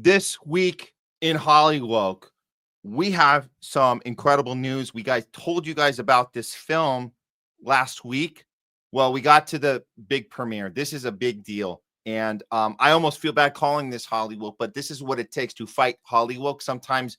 This week in HOLLYWOKE, we have some incredible news. We told you guys about this film last week. Well, we got to the big premiere. This is a big deal. And I almost feel bad calling this HOLLYWOKE, but this is what it takes to fight HOLLYWOKE. Sometimes,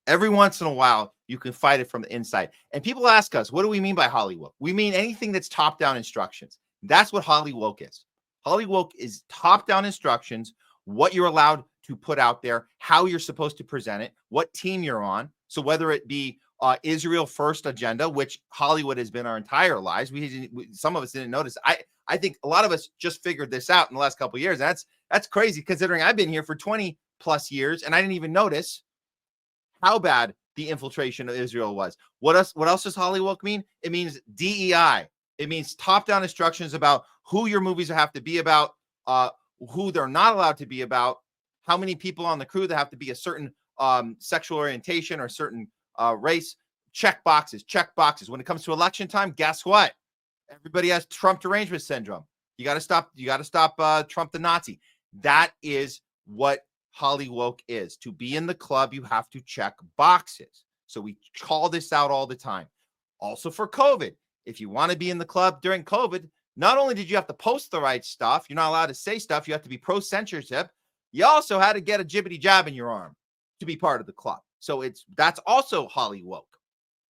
every once in a while, you can fight it from the inside. And people ask us, what do we mean by HOLLYWOKE? We mean anything that's top-down instructions. That's what HOLLYWOKE is. HOLLYWOKE is top-down instructions, what you're allowed to put out there, how you're supposed to present it, what team you're on. So whether it be Israel first agenda, which Hollywood has been our entire lives, some of us didn't notice. I think a lot of us just figured this out in the last couple of years. That's crazy considering I've been here for 20 plus years and I didn't even notice how bad the infiltration of Israel was. What else does HOLLYWOKE mean? It means DEI. It means top-down instructions about who your movies have to be about, who they're not allowed to be about, how many people on the crew that have to be a certain sexual orientation or certain race. Check boxes. When it comes to election time, guess what? Everybody has Trump derangement syndrome. You got to stop Trump the Nazi. That is what HOLLYWOKE is. To be in the club, you have to check boxes. So we call this out all the time. Also for COVID, if you want to be in the club during COVID, not only did you have to post the right stuff, you're not allowed to say stuff, you have to be pro-censorship. You also had to get a jibbity jab in your arm to be part of the club. So that's also HOLLYWOKE.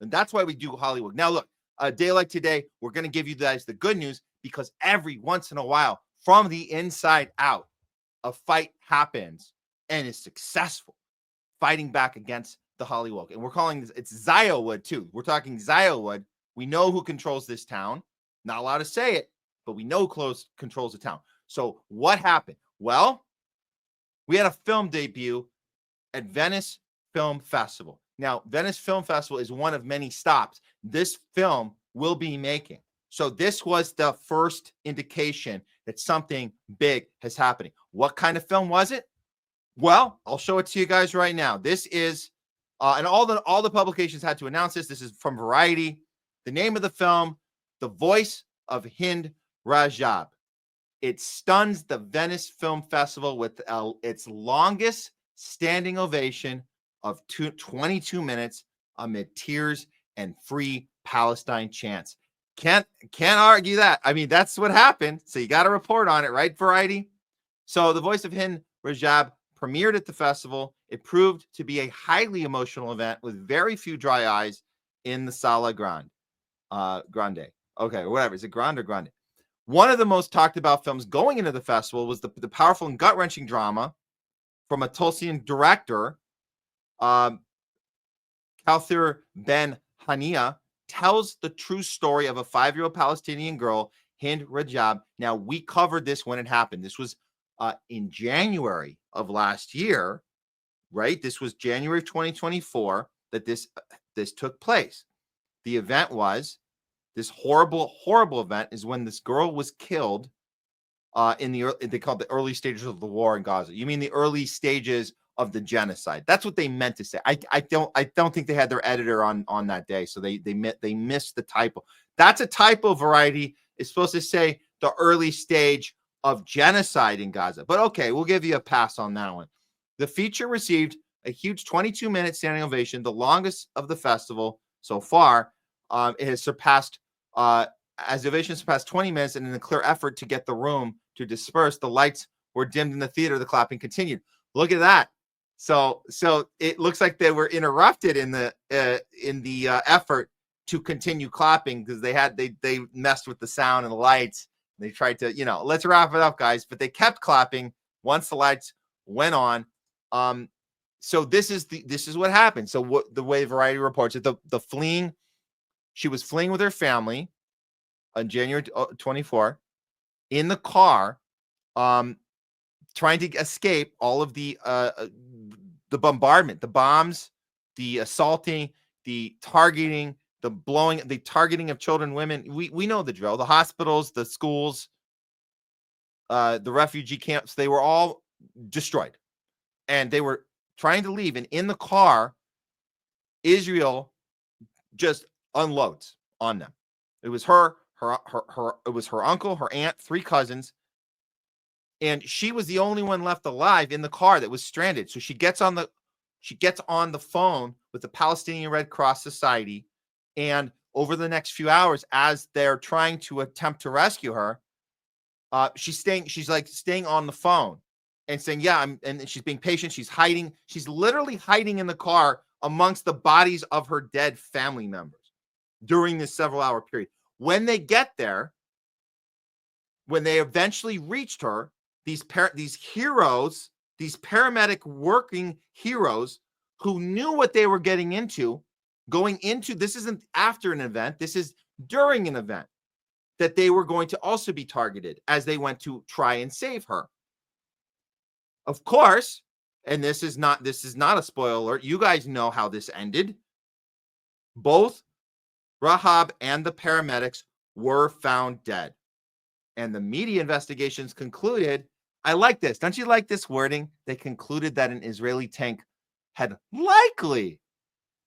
And that's why we do HOLLYWOKE. Now, look, a day like today, we're going to give you guys the good news because every once in a while, from the inside out, a fight happens and is successful fighting back against the HOLLYWOKE. And we're calling this, it's Ziowood too. We're talking Ziowood. We know who controls this town. Not allowed to say it, but we know who controls the town. So what happened? Well, we had a film debut at Venice Film Festival. Now, Venice Film Festival is one of many stops this film will be making. So this was the first indication that something big is happening. What kind of film was it? Well, I'll show it to you guys right now. This is, and all the publications had to announce this. This is from Variety. The name of the film, The Voice of Hind, Rajab. It stuns the Venice Film Festival with its longest standing ovation of 22 minutes amid tears and free Palestine chants. Can't argue that. I mean, that's what happened. So you got to report on it, right, Variety? So The Voice of Hind, Rajab premiered at the festival. It proved to be a highly emotional event with very few dry eyes in the Sala Grande. Okay, whatever. Is it Grande or Grande? One of the most talked about films going into the festival was the powerful and gut-wrenching drama from a Tulsian director, Kauthar Ben Hania, tells the true story of a 5-year-old Palestinian girl, Hind Rajab. Now, we covered this when it happened. This was in January of last year, right? This was January of 2024 that this took place. The event was, this horrible, horrible event is when this girl was killed they call it the early stages of the war in Gaza. You mean the early stages of the genocide? That's what they meant to say. I don't think they had their editor on that day, so they missed the typo. That's a typo. Variety is supposed to say the early stage of genocide in Gaza. But okay, we'll give you a pass on that one. The feature received a huge 22-minute standing ovation, the longest of the festival so far. It has surpassed, as the ovation surpassed 20 minutes, and in a clear effort to get the room to disperse, the lights were dimmed in the theater. The clapping continued. Look at that. So it looks like they were interrupted in the effort to continue clapping because they messed with the sound and the lights. They tried to, let's wrap it up, guys. But they kept clapping once the lights went on. So this is what happened. So what the way Variety reports it, the fleeing, she was fleeing with her family on January 24 in the car, trying to escape all of the bombardment, the bombs, the assaulting, the targeting, the targeting of children, women. We know the drill. The hospitals, the schools, the refugee camps, they were all destroyed. And they were trying to leave. And in the car, Israel just unloads on them. It was her uncle, her aunt, 3 cousins. And she was the only one left alive in the car that was stranded. So she gets on the phone with the Palestinian Red Cross Society. And over the next few hours, as they're trying to attempt to rescue her, she's staying on the phone and saying, yeah, and she's being patient. She's hiding. She's literally hiding in the car amongst the bodies of her dead family members during this several hour period. When they get there, when they eventually reached her, these heroes, these paramedic working heroes who knew what they were getting into, going into, this isn't after an event, this is during an event, that they were going to also be targeted as they went to try and save her. Of course, and this is not a spoiler alert, you guys know how this ended. Both Rajab and the paramedics were found dead. And the media investigations concluded, I like this. Don't you like this wording? They concluded that an Israeli tank had likely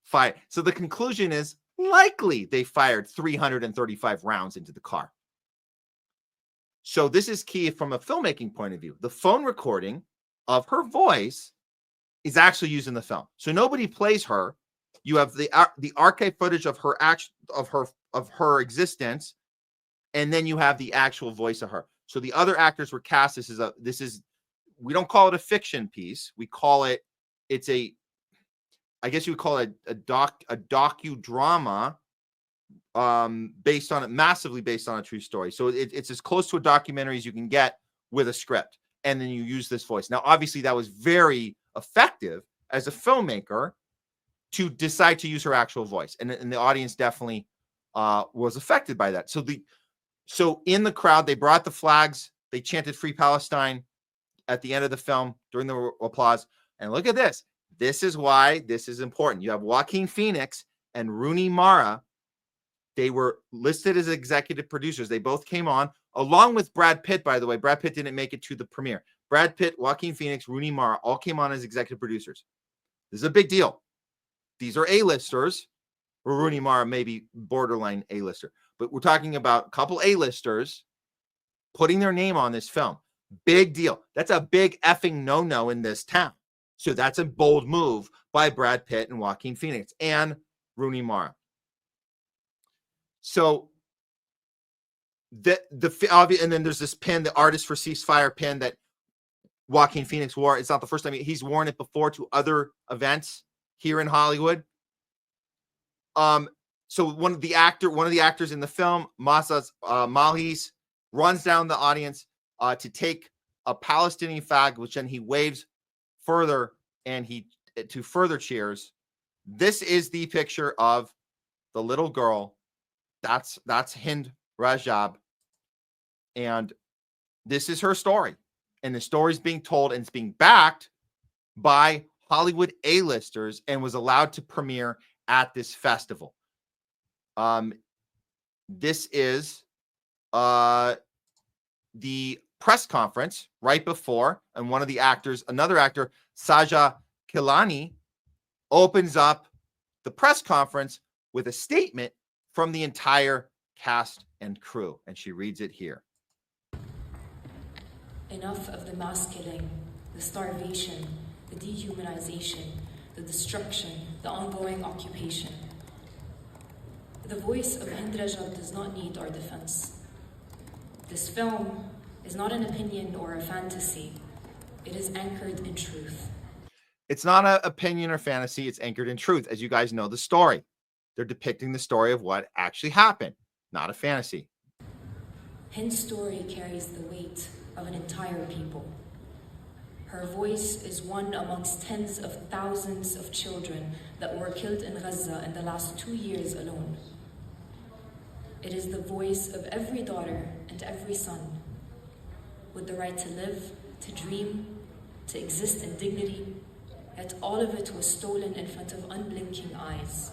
fired. So the conclusion is likely they fired 335 rounds into the car. So this is key from a filmmaking point of view. The phone recording of her voice is actually used in the film. So nobody plays her. You have the archive footage of her existence, and then you have the actual voice of her. So the other actors were cast. This is we don't call it a fiction piece. We call it, I guess you would call it a docudrama, massively based on a true story. So it's as close to a documentary as you can get with a script. And then you use this voice. Now, obviously, that was very effective as a filmmaker to decide to use her actual voice. And the audience definitely was affected by that. So in the crowd, they brought the flags. They chanted Free Palestine at the end of the film during the applause. And look at this. This is why this is important. You have Joaquin Phoenix and Rooney Mara. They were listed as executive producers. They both came on, along with Brad Pitt, by the way. Brad Pitt didn't make it to the premiere. Brad Pitt, Joaquin Phoenix, Rooney Mara all came on as executive producers. This is a big deal. These are A-listers, or Rooney Mara maybe borderline A-lister. But we're talking about a couple A-listers putting their name on this film. Big deal. That's a big effing no-no in this town. So that's a bold move by Brad Pitt and Joaquin Phoenix and Rooney Mara. So and then there's this pin, the Artist for Ceasefire pin that Joaquin Phoenix wore. It's not the first time he's worn it before to other events here in Hollywood. So one of the actors in the film, Masas Malhis, runs down the audience to take a Palestinian flag, which then he waves further and to further cheers. This is the picture of the little girl. That's Hind Rajab, and this is her story. And the story is being told, and it's being backed by Hollywood A-listers, and was allowed to premiere at this festival. This is the press conference right before, and one of the actors, another actor, Saja Kilani, opens up the press conference with a statement from the entire cast and crew, and she reads it here. Enough of the mass killing, the starvation, the dehumanization, the destruction, the ongoing occupation. The voice of Hind Rajab does not need our defense. This film is not an opinion or a fantasy. It is anchored in truth. It's not an opinion or fantasy. It's anchored in truth. As you guys know the story. They're depicting the story of what actually happened, not a fantasy. Hind's story carries the weight of an entire people. Her voice is one amongst tens of thousands of children that were killed in Gaza in the last 2 years alone. It is the voice of every daughter and every son, with the right to live, to dream, to exist in dignity, yet all of it was stolen in front of unblinking eyes.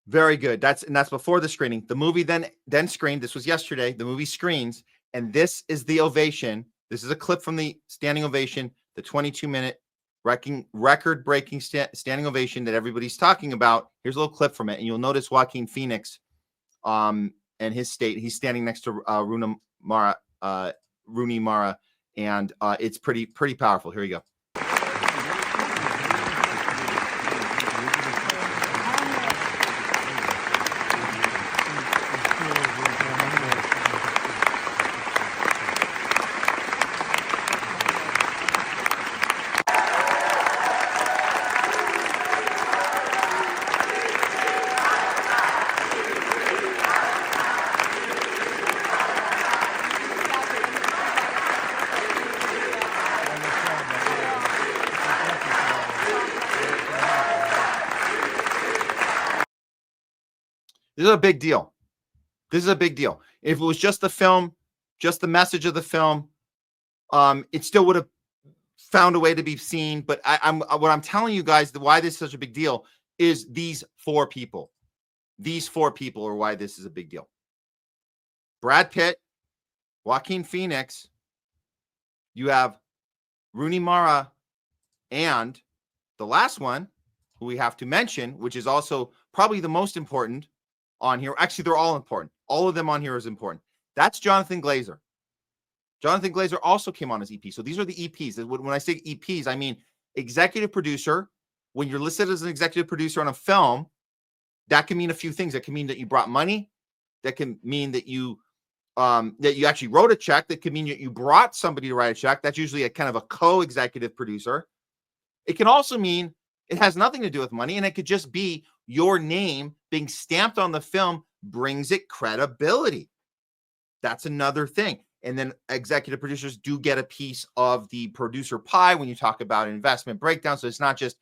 Very good. That's before the screening. The movie then screened. This was yesterday. The movie screens, and this is the ovation. This is a clip from the standing ovation, the 22-minute record-breaking standing ovation that everybody's talking about. Here's a little clip from it, and you'll notice Joaquin Phoenix and his state. He's standing next to Rooney Mara, and it's pretty powerful. Here you go. This is a big deal. This is a big deal. If it was just the film, just the message of the film, it still would have found a way to be seen. But what I'm telling you guys, why this is such a big deal is these four people. These four people are why this is a big deal. Brad Pitt, Joaquin Phoenix, you have Rooney Mara, and the last one who we have to mention, which is also probably the most important on here. Actually, they're all important. All of them on here is important. That's Jonathan Glazer. Jonathan Glazer also came on as EP. So these are the EPs. When I say EPs, I mean executive producer. When you're listed as an executive producer on a film, that can mean a few things. That can mean that you brought money. That can mean that you actually wrote a check. That can mean that you brought somebody to write a check. That's usually a kind of a co-executive producer. It can also mean it has nothing to do with money, and it could just be your name being stamped on the film brings it credibility. That's another thing. And then executive producers do get a piece of the producer pie when you talk about investment breakdown. So it's not just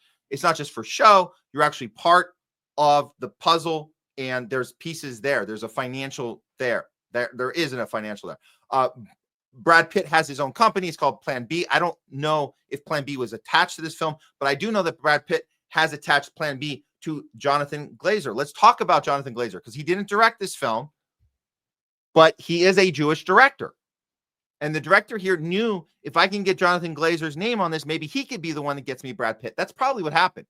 for show. You're actually part of the puzzle, and there's pieces there. There's a financial there. There isn't a financial there. Brad Pitt has his own company. It's called Plan B. I don't know if Plan B was attached to this film, but I do know that Brad Pitt has attached Plan B to Jonathan Glazer. Let's talk about Jonathan Glazer because he didn't direct this film, but he is a Jewish director. And the director here knew if I can get Jonathan Glazer's name on this, maybe he could be the one that gets me Brad Pitt. That's probably what happened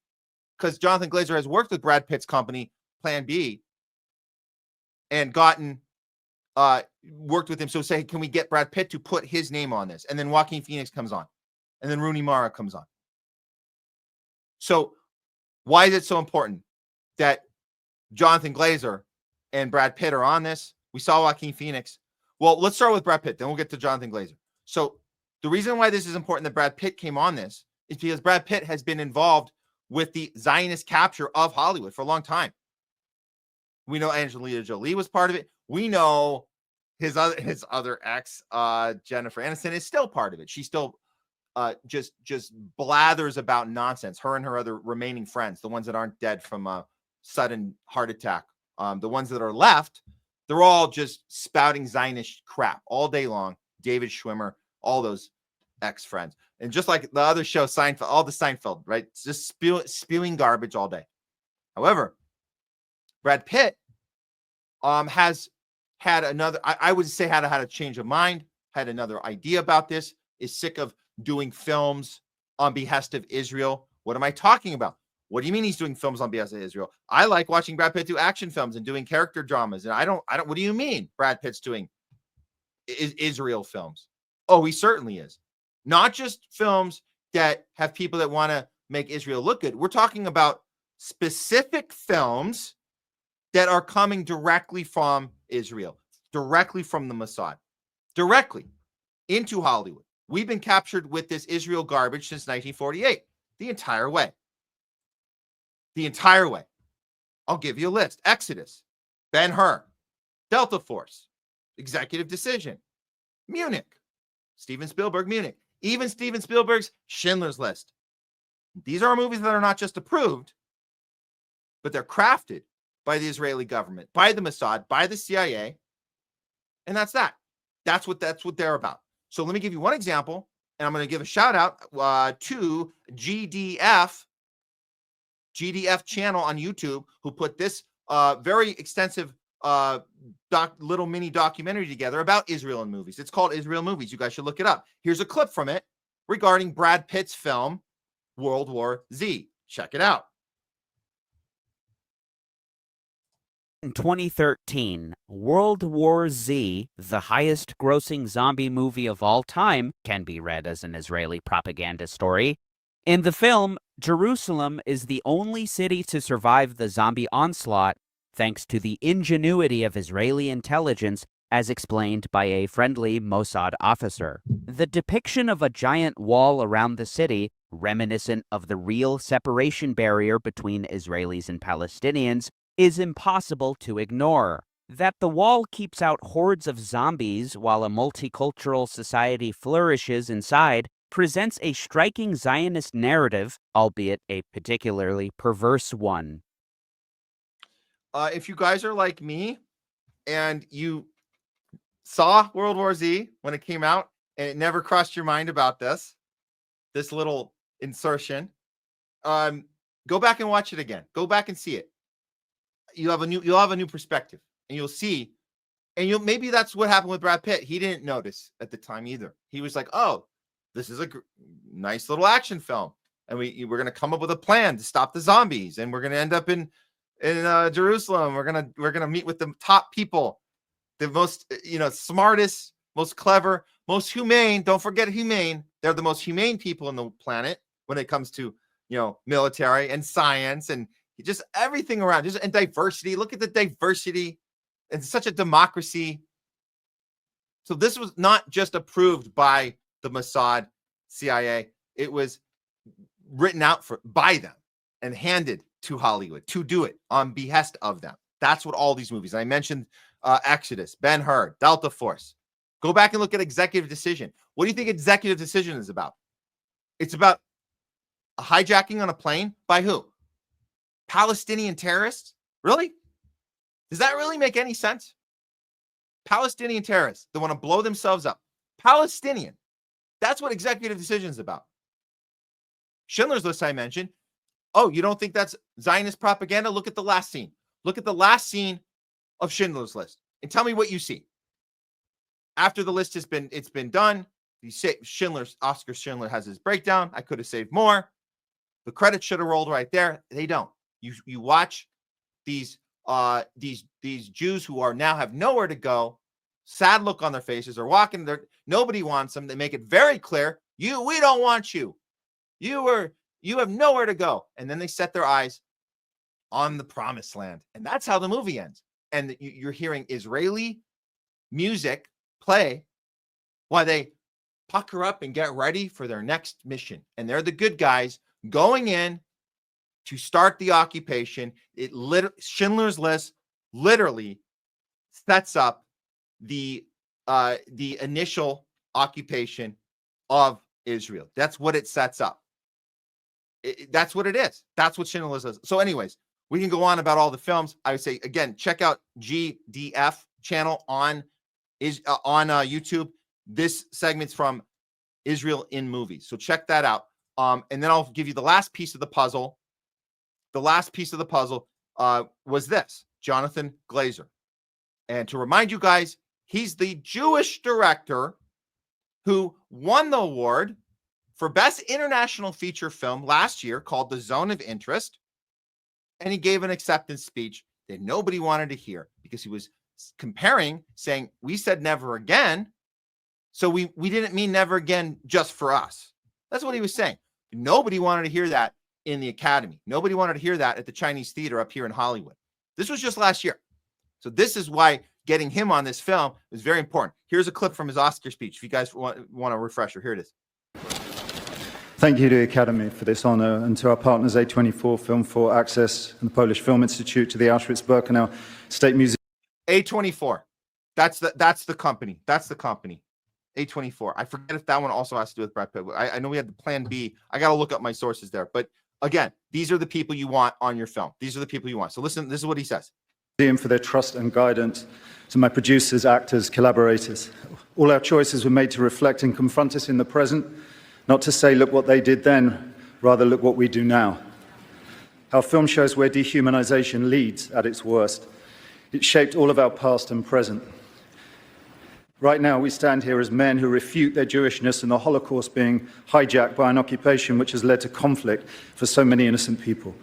because Jonathan Glazer has worked with Brad Pitt's company, Plan B, and worked with him. So say, can we get Brad Pitt to put his name on this? And then Joaquin Phoenix comes on. And then Rooney Mara comes on. So why is it so important that Jonathan Glazer and Brad Pitt are on this? We saw Joaquin Phoenix. Well, let's start with Brad Pitt. Then we'll get to Jonathan Glazer. So the reason why this is important that Brad Pitt came on this is because Brad Pitt has been involved with the Zionist capture of Hollywood for a long time. We know Angelina Jolie was part of it. We know his other ex, Jennifer Aniston, is still part of it. She still just blathers about nonsense. Her and her other remaining friends, the ones that aren't dead from a sudden heart attack, the ones that are left, they're all just spouting Zionist crap all day long. David Schwimmer, all those ex-friends. And just like the other show, Seinfeld, all the Seinfeld, right? It's just spewing garbage all day. However, Brad Pitt has had another, I would say had a change of mind, had another idea about this, is sick of doing films on behest of Israel. What am I talking about? What do you mean he's doing films on behest of Israel? I like watching Brad Pitt do action films and doing character dramas. And I don't, what do you mean Brad Pitt's doing Israel films? Oh, he certainly is. Not just films that have people that want to make Israel look good. We're talking about specific films that are coming directly from Israel, directly from the Mossad, directly into Hollywood. We've been captured with this Israel garbage since 1948, the entire way. The entire way. I'll give you a list. Exodus, Ben-Hur, Delta Force, Executive Decision, Munich, Steven Spielberg, Munich, even Steven Spielberg's Schindler's List. These are movies that are not just approved, but they're crafted by the Israeli government, by the Mossad, by the CIA. And that's that. That's what they're about. So let me give you one example, and I'm going to give a shout out to GDF channel on YouTube, who put this very extensive little mini documentary together about Israel and movies. It's called Israel Movies. You guys should look it up. Here's a clip from it regarding Brad Pitt's film, World War Z. Check it out. in 2013, World War Z, the highest-grossing zombie movie of all time, can be read as an Israeli propaganda story. In the film, Jerusalem is the only city to survive the zombie onslaught thanks to the ingenuity of Israeli intelligence, as explained by a friendly Mossad officer. The depiction of a giant wall around the city, reminiscent of the real separation barrier between Israelis and Palestinians, is impossible to ignore. That the wall keeps out hordes of zombies while a multicultural society flourishes inside presents a striking Zionist narrative, albeit a particularly perverse one. If you guys are like me and you saw World War Z when it came out and it never crossed your mind about this little insertion, go back and watch it again. Go back and see it. You'll have a new perspective, and you'll see, and maybe that's what happened with Brad Pitt. He didn't notice at the time either. He was like, "Oh, this is a nice little action film, and we're going to come up with a plan to stop the zombies, and we're going to end up in Jerusalem. We're gonna meet with the top people, the most smartest, most clever, most humane. Don't forget humane. They're the most humane people on the planet when it comes to military and science and just everything around. And diversity. Look at the diversity. It's such a democracy. So this was not just approved by the Mossad, CIA. It was written out by them and handed to Hollywood to do it on behest of them. That's what all these movies. I mentioned Exodus, Ben-Hur, Delta Force. Go back and look at Executive Decision. What do you think Executive Decision is about? It's about a hijacking on a plane by who? Palestinian terrorists? Really? Does that really make any sense? Palestinian terrorists that want to blow themselves up. Palestinian. That's what Executive Decision is about. Schindler's List I mentioned. Oh, you don't think that's Zionist propaganda? Look at the last scene. Look at the last scene of Schindler's List and tell me what you see. After the list has been done, you say Oscar Schindler has his breakdown. I could have saved more. The credits should have rolled right there. They don't. You watch these Jews who are now have nowhere to go, sad look on their faces, are walking there. Nobody wants them. They make it very clear. We don't want you. You have nowhere to go. And then they set their eyes on the promised land. And that's how the movie ends. And you're hearing Israeli music play while they pucker up and get ready for their next mission. And they're the good guys going in to start the occupation. Schindler's List literally sets up the initial occupation of Israel. That's what it sets up. That's what it is. That's what Schindler's List is. So anyways, we can go on about all the films. I would say, again, check out GDF channel on YouTube. This segment's from Israel in Movies. So check that out. And then I'll give you the last piece of the puzzle. The last piece of the puzzle was this, Jonathan Glazer. And to remind you guys, he's the Jewish director who won the award for Best International Feature Film last year called The Zone of Interest. And he gave an acceptance speech that nobody wanted to hear because he was comparing, saying, we said never again. So we didn't mean never again just for us. That's what he was saying. Nobody wanted to hear that in the Academy. Nobody wanted to hear that at the Chinese Theater up here in Hollywood. This was just last year. So this is why getting him on this film is very important. Here's a clip from his Oscar speech. If you guys want a refresher, here it is. Thank you to the Academy for this honor and to our partners A24, Film for Access and the Polish Film Institute, to the Auschwitz-Birkenau State Museum. A24. That's the company. That's the company. A24. I forget if that one also has to do with Brad Pitt. I know we had the plan B. I got to look up my sources there. But again, these are the people you want on your film. These are the people you want. So listen, this is what he says. For their trust and guidance, to my producers, actors, collaborators. All our choices were made to reflect and confront us in the present, not to say, look what they did then, rather look what we do now. Our film shows where dehumanization leads at its worst. It shaped all of our past and present. Right now, we stand here as men who refute their Jewishness and the Holocaust being hijacked by an occupation which has led to conflict for so many innocent people.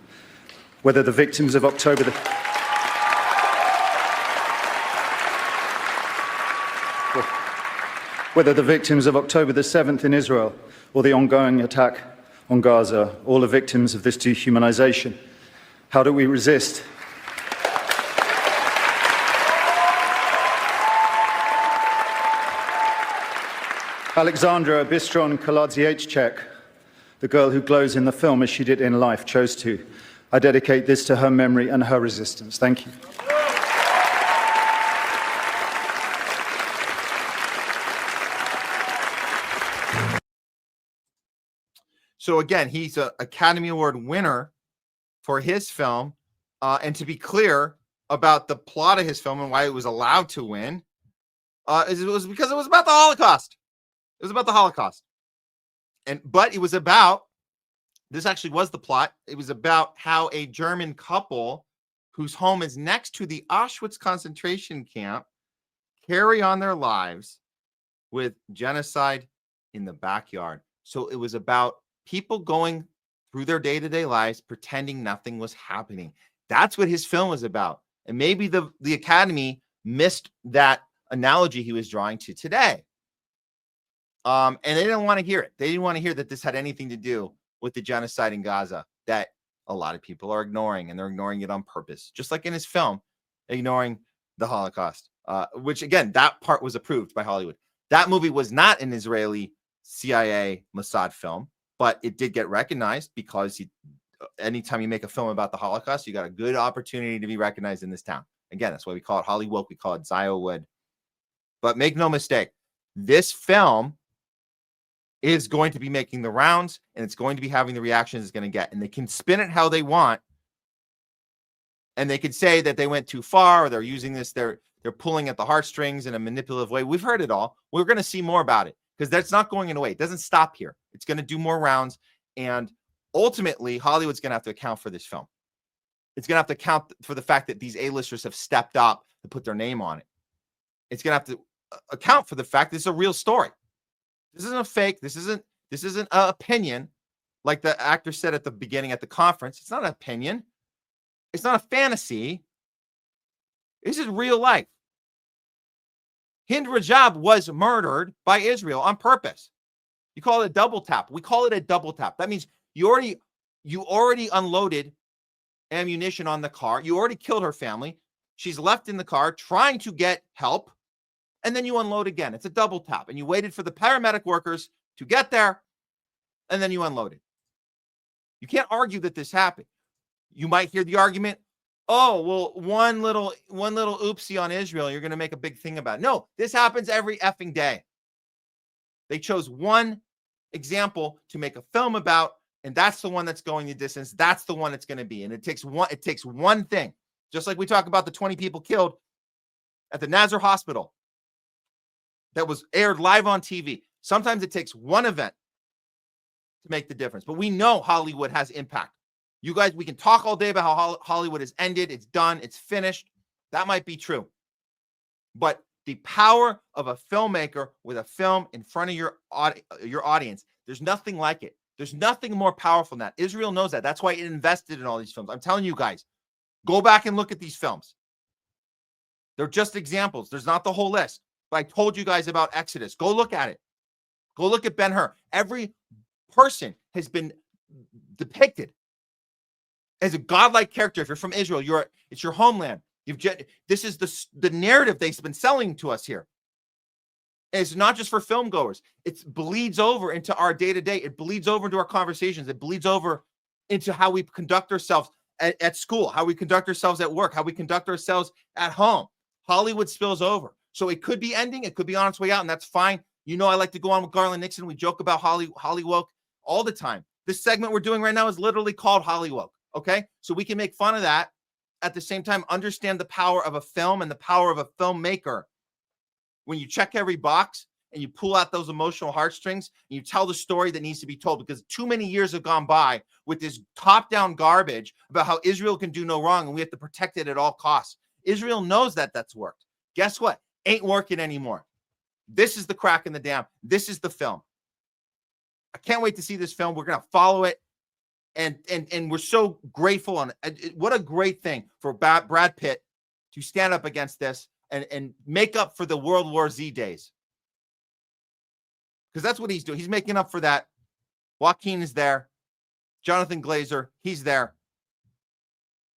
Whether the victims of October the whether the victims of October the 7th in Israel or the ongoing attack on Gaza, all are victims of this dehumanization. How do we resist? Alexandra Bistron Kaladziejczak, the girl who glows in the film as she did in life, chose to. I dedicate this to her memory and her resistance. Thank you. So again, he's an Academy Award winner for his film. And to be clear about the plot of his film and why it was allowed to win, it was because it was about the Holocaust. It was about the Holocaust. But it was about, this actually was the plot. It was about how a German couple whose home is next to the Auschwitz concentration camp carry on their lives with genocide in the backyard. So it was about people going through their day-to-day lives pretending nothing was happening. That's what his film was about. And maybe the Academy missed that analogy he was drawing to today. And they didn't want to hear it. They didn't want to hear that this had anything to do with the genocide in Gaza that a lot of people are ignoring, and they're ignoring it on purpose. Just like in his film, ignoring the Holocaust, which again, that part was approved by Hollywood. That movie was not an Israeli CIA Mossad film, but it did get recognized because anytime you make a film about the Holocaust, you got a good opportunity to be recognized in this town. Again, that's why we call it HOLLYWOKE. We call it Ziowood. But make no mistake, this film is going to be making the rounds, and it's going to be having the reactions it's going to get. And they can spin it how they want. And they could say that they went too far, or they're using this, they're pulling at the heartstrings in a manipulative way. We've heard it all. We're going to see more about it because that's not going away. It doesn't stop here. It's going to do more rounds. And ultimately, Hollywood's going to have to account for this film. It's going to have to account for the fact that these A-listers have stepped up to put their name on it. It's going to have to account for the fact that it's a real story. This isn't a fake. This isn't an opinion, like the actor said at the beginning at the conference. It's not an opinion. It's not a fantasy. This is real life. Hind Rajab was murdered by Israel on purpose. You call it a double tap. We call it a double tap. That means you already unloaded ammunition on the car. You already killed her family. She's left in the car trying to get help. And then you unload again. It's a double tap. And you waited for the paramedic workers to get there, and then you unloaded. You can't argue that this happened. You might hear the argument, oh, well, one little oopsie on Israel, you're going to make a big thing about it. No, this happens every effing day. They chose one example to make a film about, and that's the one that's going the distance. That's the one it's going to be. And it takes one thing. Just like we talk about the 20 people killed at the Nazar Hospital that was aired live on TV. Sometimes it takes one event to make the difference. But we know Hollywood has impact. You guys, we can talk all day about how Hollywood has ended. It's done. It's finished. That might be true. But the power of a filmmaker with a film in front of your audience, there's nothing like it. There's nothing more powerful than that. Israel knows that. That's why it invested in all these films. I'm telling you guys, go back and look at these films. They're just examples. There's not the whole list. But I told you guys about Exodus. Go look at it. Go look at Ben-Hur. Every person has been depicted as a godlike character. If you're from Israel, it's your homeland. This is the narrative they've been selling to us here. And it's not just for film goers. It bleeds over into our day-to-day. It bleeds over into our conversations. It bleeds over into how we conduct ourselves at school, how we conduct ourselves at work, how we conduct ourselves at home. Hollywood spills over. So it could be ending. It could be on its way out, and that's fine. You know, I like to go on with Garland Nixon. We joke about HOLLYWOKE all the time. This segment we're doing right now is literally called HOLLYWOKE, okay? So we can make fun of that. At the same time, understand the power of a film and the power of a filmmaker. When you check every box and you pull out those emotional heartstrings and you tell the story that needs to be told, because too many years have gone by with this top-down garbage about how Israel can do no wrong and we have to protect it at all costs. Israel knows that that's worked. Guess what? Ain't working anymore. This is the crack in the dam. This is the film. I can't wait to see this film. We're going to follow it. And we're so grateful. And what a great thing for Brad Pitt to stand up against this and make up for the World War Z days. because that's what he's doing. He's making up for that. Joaquin is there. Jonathan Glazer, he's there.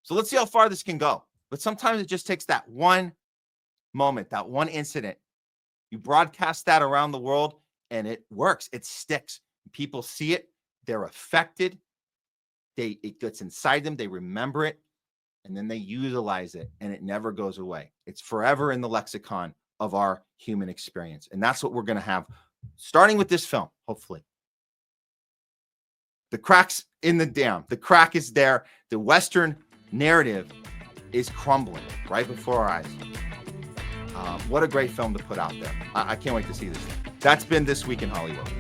So let's see how far this can go. But sometimes it just takes that one moment, that one incident. You broadcast that around the world and it works. It sticks. People see it. They're affected. It gets inside them. They remember it. And then they utilize it, and it never goes away. It's forever in the lexicon of our human experience. And that's what we're going to have, starting with this film, hopefully. The crack's in the dam. The crack is there. The Western narrative is crumbling right before our eyes. What a great film to put out there. I can't wait to see this. That's been This Week in Hollywood.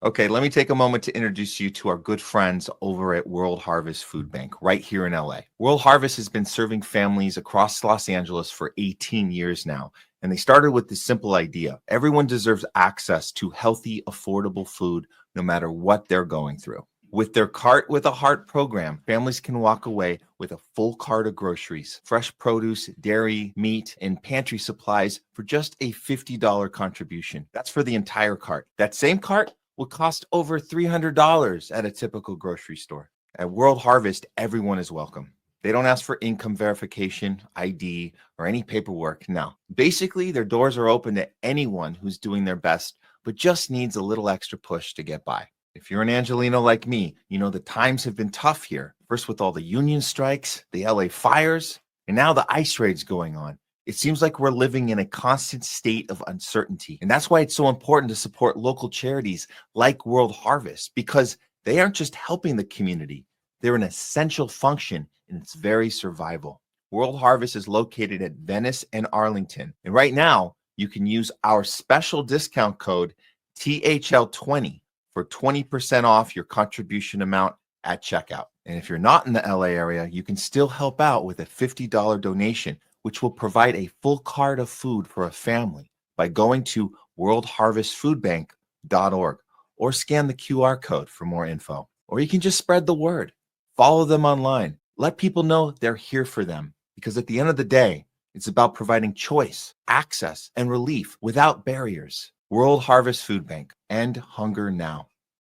Okay, let me take a moment to introduce you to our good friends over at World Harvest Food Bank right here in LA. World Harvest has been serving families across Los Angeles for 18 years now, and they started with this simple idea. Everyone deserves access to healthy, affordable food no matter what they're going through. With their Cart with a Heart program, families can walk away with a full cart of groceries, fresh produce, dairy, meat, and pantry supplies for just a $50 contribution. That's for the entire cart. That same cart will cost over $300 at a typical grocery store. At World Harvest, everyone is welcome. They don't ask for income verification, ID, or any paperwork. No. Basically, their doors are open to anyone who's doing their best, but just needs a little extra push to get by. If you're an Angelino like me, you know the times have been tough here. First with all the union strikes, the LA fires, and now the ICE raids going on. It seems like we're living in a constant state of uncertainty. And that's why it's so important to support local charities like World Harvest, because they aren't just helping the community. They're an essential function in its very survival. World Harvest is located at Venice and Arlington. And right now, you can use our special discount code THL20 for 20% off your contribution amount at checkout. And if you're not in the LA area, you can still help out with a $50 donation, which will provide a full cart of food for a family by going to worldharvestfoodbank.org or scan the QR code for more info. Or you can just spread the word. Follow them online. Let people know they're here for them, because at the end of the day, it's about providing choice, access, and relief without barriers. World Harvest Food Bank. End hunger now.